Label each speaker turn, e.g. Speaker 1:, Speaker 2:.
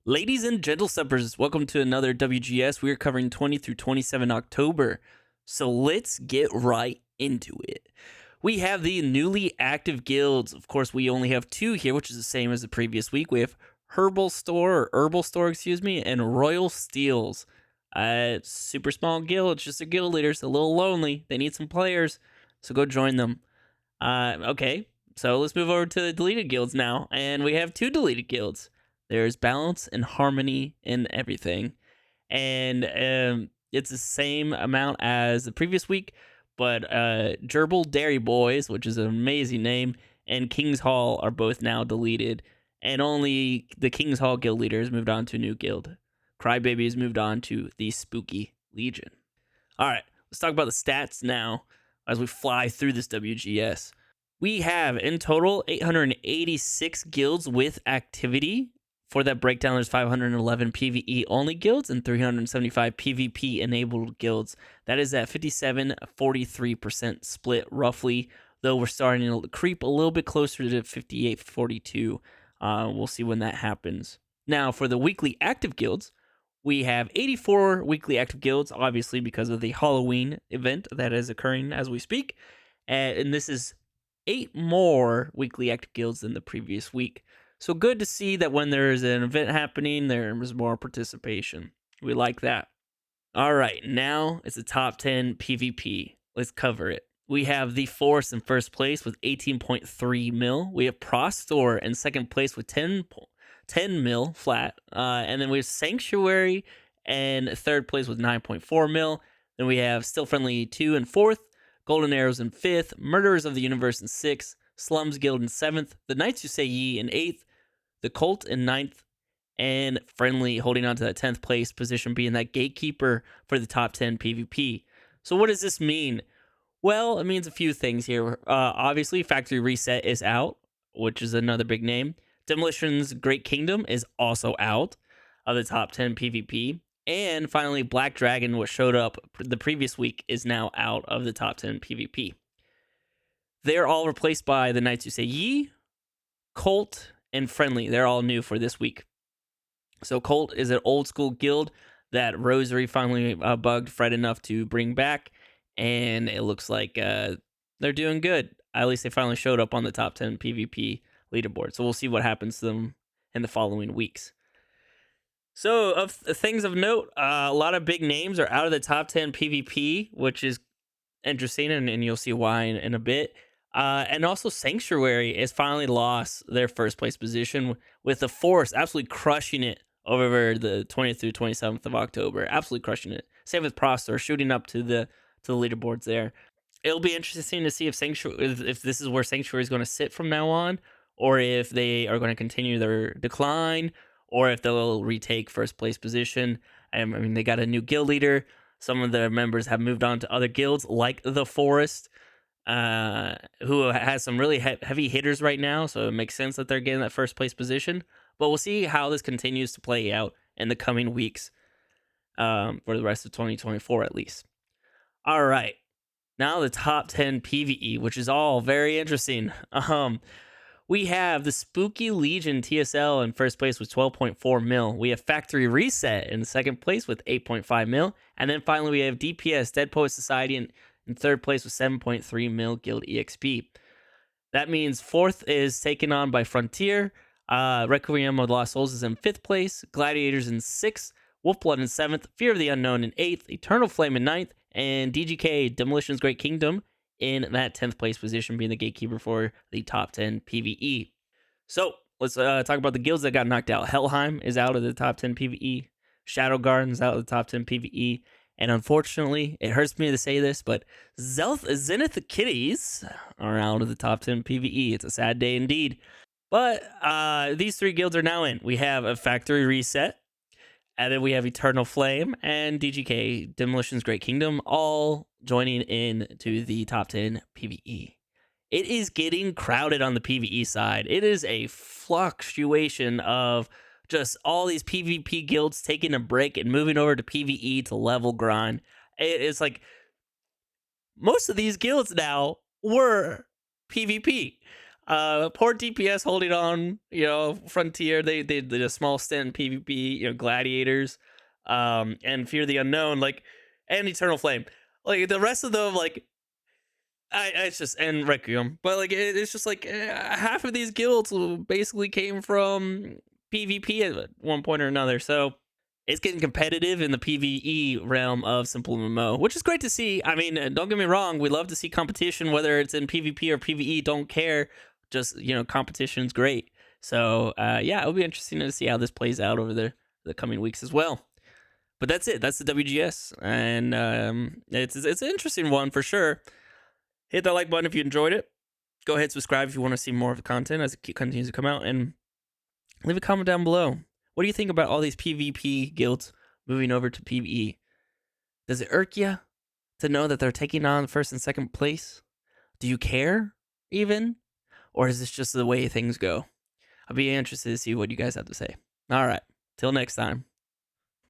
Speaker 1: Ladies and gentle steppers, welcome to another WGS. We are covering 20 through 27 October. So let's get right into it. We have the newly active guilds. Of course, we only have two here, which is the same as the previous week. We have Herbal Store, and Royal Steels. Super small guild. It's just a guild leader. It's a little lonely. They need some players, so go join them. Okay, so let's move over to the deleted guilds now. And we have two deleted guilds. There's balance and harmony in everything. And it's the same amount as the previous week, but Gerbil Dairy Boys, which is an amazing name, and King's Hall are both now deleted. And only the King's Hall guild leaders moved on to a new guild. Crybaby has moved on to the Spooky Legion. All right, let's talk about the stats now as we fly through this WGS. We have in total 886 guilds with activity. For that breakdown, there's 511 PvE only guilds and 375 PvP enabled guilds. That is at 57-43% split roughly, though we're starting to creep a little bit closer to 58-42. We'll see when that happens. Now, for the weekly active guilds, we have 84 weekly active guilds, obviously because of the Halloween event that is occurring as we speak. And this is 8 more weekly active guilds than the previous week. So good to see that when there's an event happening, there's more participation. We like that. All right, now it's the top 10 PvP. Let's cover it. We have the Forest in first place with 18.3 mil. We have Prostor in second place with 10 mil flat. And then we have Sanctuary in third place with 9.4 mil. Then we have Still Friendly 2 in fourth, Golden Arrows in fifth, Murderers of the Universe in sixth, Slums Guild in seventh, The Knights Who Say Ye in eighth, The Cult in ninth, and Friendly holding on to that 10th place position, being that gatekeeper for the top 10 PvP. So what does this mean? Well, it means a few things here. Obviously, Factory Reset is out, which is another big name. Demolition's Great Kingdom is also out of the top 10 PvP. And finally, Black Dragon, which showed up the previous week, is now out of the top 10 PvP. They're all replaced by The Knights Who Say Ye, Cult, and Friendly. They're all new for this week. So Cult is an old school guild that Rosary finally bugged Fred enough to bring back, and it looks like they're doing good. At least they finally showed up on the top 10 PvP leaderboard. So we'll see what happens to them in the following weeks. So of things of note, a lot of big names are out of the top 10 PvP, which is interesting, and you'll see why in a bit. And also Sanctuary has finally lost their first place position, with the Force absolutely crushing it over the 20th through 27th of October. Absolutely crushing it. Same with Prostor, shooting up to the leaderboards there. It'll be interesting to see if this is where Sanctuary is going to sit from now on, or if they are going to continue their decline, or if they'll retake first place position. I mean, they got a new guild leader. Some of their members have moved on to other guilds, like the Forest, who has some really heavy hitters right now, so it makes sense that they're getting that first place position. But we'll see how this continues to play out in the coming weeks, for the rest of 2024 at least. All right, now the top 10 PvE, which is all very interesting. We have the Spooky Legion TSL in first place with 12.4 mil. We have Factory Reset in second place with 8.5 mil. And then finally, we have DPS, Dead Poet Society, in third place with 7.3 mil Guild EXP. That means fourth is taken on by Frontier. Requiem of the Lost Souls is in fifth place. Gladiators in sixth. Wolfblood in seventh. Fear of the Unknown in eighth. Eternal Flame in ninth. And DGK, Demolition's Great Kingdom, in that 10th place position, being the gatekeeper for the top 10 PvE. So let's talk about the guilds that got knocked out. Helheim is out of the top 10 PvE. Shadow Garden's out of the top 10 PvE. And unfortunately, it hurts me to say this, but Zenith Kitties are out of the top 10 PvE. It's a sad day indeed. But these three guilds are now in. We have a Factory Reset, and then we have Eternal Flame and DGK, Demolition's Great Kingdom, all joining in to the top 10 PvE. It is getting crowded on the PvE side. It is a fluctuation of just all these PvP guilds taking a break and moving over to PvE to level grind. It's like most of these guilds now were PvP. Poor DPS holding on. Frontier. They did a small stint in PvP. Gladiators, and Fear the Unknown, and Eternal Flame. Like the rest of them, it's just and Requiem, but it's just half of these guilds basically came from PvP at one point or another. So it's getting competitive in the PvE realm of SimpleMMO, which is great to see. I mean, don't get me wrong, we love to see competition, whether it's in PvP or PvE. Don't care, just competition's great. So yeah, it'll be interesting to see how this plays out over the coming weeks as well. But that's it. That's the WGS, and it's an interesting one for sure. Hit that like button if you enjoyed it. Go ahead, subscribe if you want to see more of the content as it continues to come out, and leave a comment down below. What do you think about all these PvP guilds moving over to PvE? Does it irk you to know that they're taking on first and second place? Do you care even? Or is this just the way things go? I'll be interested to see what you guys have to say. All right, till next time.